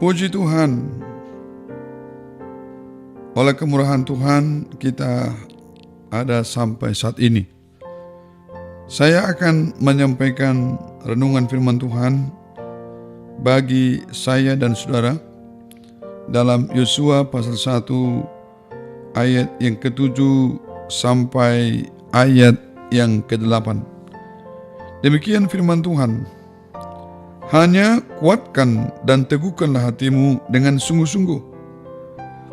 Puji Tuhan, oleh kemurahan Tuhan kita ada sampai saat ini. Saya akan menyampaikan renungan firman Tuhan bagi saya dan saudara dalam Yosua pasal 1 ayat yang ke-7 sampai ayat yang ke-8. Demikian firman Tuhan. Hanya kuatkan dan teguhkanlah hatimu dengan sungguh-sungguh.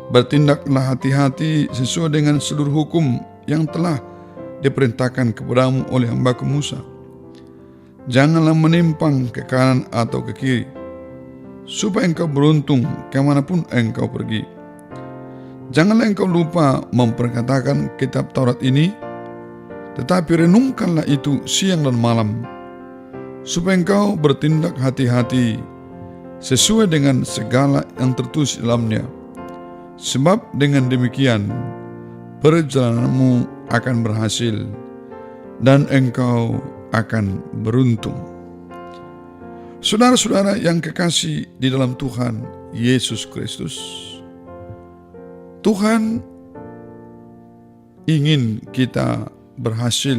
Bertindaklah hati-hati sesuai dengan seluruh hukum yang telah diperintahkan kepadamu oleh hamba-Ku Musa. Janganlah menyimpang ke kanan atau ke kiri, supaya engkau beruntung kemanapun engkau pergi. Janganlah engkau lupa memperkatakan kitab Taurat ini, tetapi renungkanlah itu siang dan malam, supaya engkau bertindak hati-hati sesuai dengan segala yang tertulis dalamnya. Sebab dengan demikian perjalananmu akan berhasil dan engkau akan beruntung. Saudara-saudara yang kekasih di dalam Tuhan Yesus Kristus, Tuhan ingin kita berhasil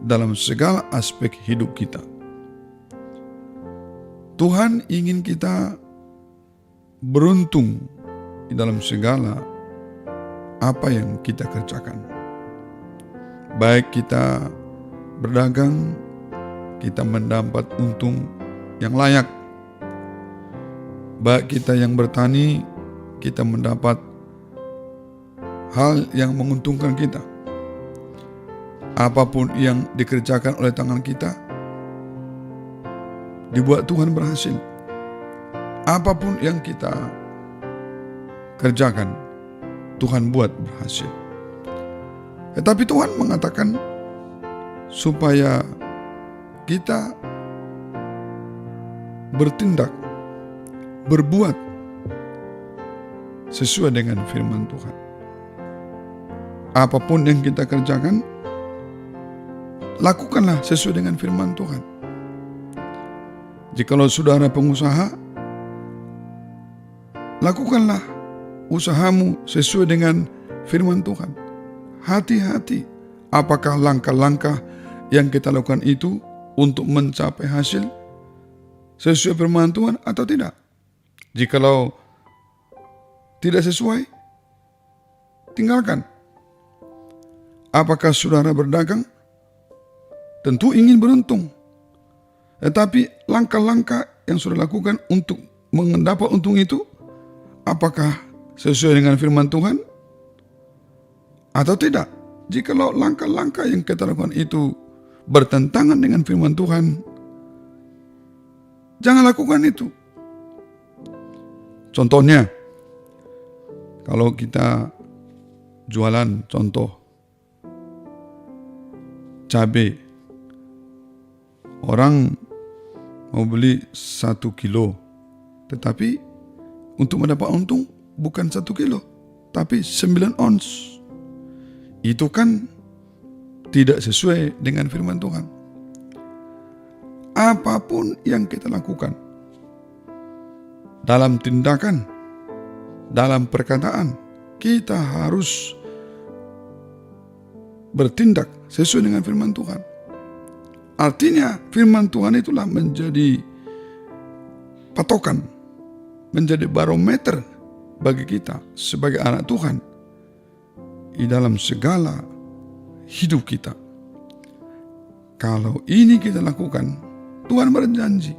dalam segala aspek hidup kita. Tuhan ingin kita beruntung di dalam segala apa yang kita kerjakan. Baik kita berdagang, kita mendapat untung yang layak. Baik kita yang bertani, kita mendapat hal yang menguntungkan kita. Apapun yang dikerjakan oleh tangan kita, dibuat Tuhan berhasil. Apapun yang kita kerjakan, Tuhan buat berhasil. Tetapi Tuhan mengatakan supaya kita bertindak, berbuat sesuai dengan firman Tuhan. Apapun yang kita kerjakan, lakukanlah sesuai dengan firman Tuhan. Jikalau saudara pengusaha, lakukanlah usahamu sesuai dengan firman Tuhan. Hati-hati, apakah langkah-langkah yang kita lakukan itu untuk mencapai hasil sesuai firman Tuhan atau tidak. Jikalau tidak sesuai, tinggalkan. Apakah saudara berdagang? Tentu ingin beruntung. Tetapi langkah-langkah yang sudah lakukan untuk mendapat untung itu, apakah sesuai dengan firman Tuhan atau tidak? Jikalau langkah-langkah yang kita lakukan itu bertentangan dengan firman Tuhan, jangan lakukan itu. Contohnya, kalau kita jualan contoh cabai, orang mau beli 1 kilo, tetapi untuk mendapat untung bukan 1 kilo, tapi 9 ons. Itu kan tidak sesuai dengan firman Tuhan. Apapun yang kita lakukan, dalam tindakan, dalam perkataan, kita harus bertindak sesuai dengan firman Tuhan. Artinya firman Tuhan itulah menjadi patokan, menjadi barometer bagi kita sebagai anak Tuhan di dalam segala hidup kita. Kalau ini kita lakukan, Tuhan berjanji,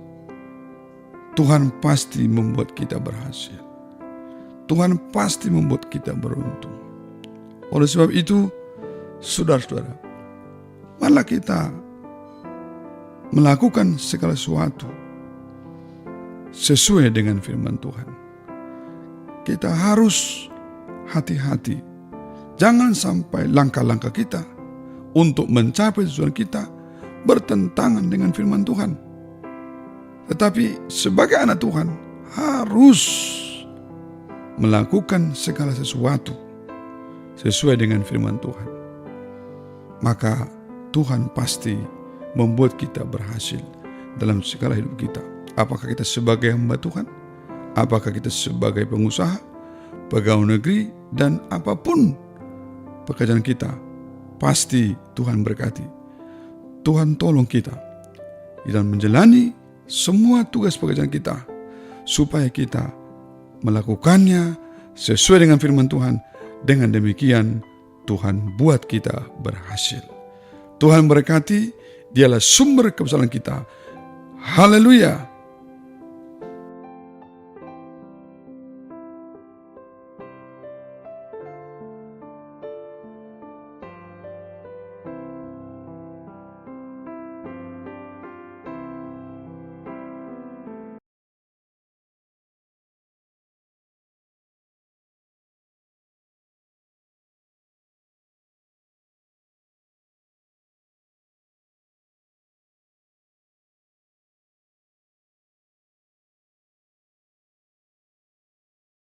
Tuhan pasti membuat kita berhasil. Tuhan pasti membuat kita beruntung. Oleh sebab itu, saudara-saudara, marilah kita melakukan segala sesuatu sesuai dengan firman Tuhan. Kita harus hati-hati. Jangan sampai langkah-langkah kita untuk mencapai tujuan kita bertentangan dengan firman Tuhan. Tetapi sebagai anak Tuhan harus melakukan segala sesuatu sesuai dengan firman Tuhan. Maka Tuhan pasti membuat kita berhasil dalam segala hidup kita. Apakah kita sebagai hamba Tuhan Apakah kita sebagai pengusaha, pegawai negeri, dan apapun pekerjaan kita, pasti Tuhan berkati. Tuhan tolong kita dalam menjalani semua tugas pekerjaan kita, supaya kita melakukannya sesuai dengan firman Tuhan. Dengan demikian, Tuhan buat kita berhasil. Tuhan berkati, Dialah sumber kebesaran kita. Haleluya!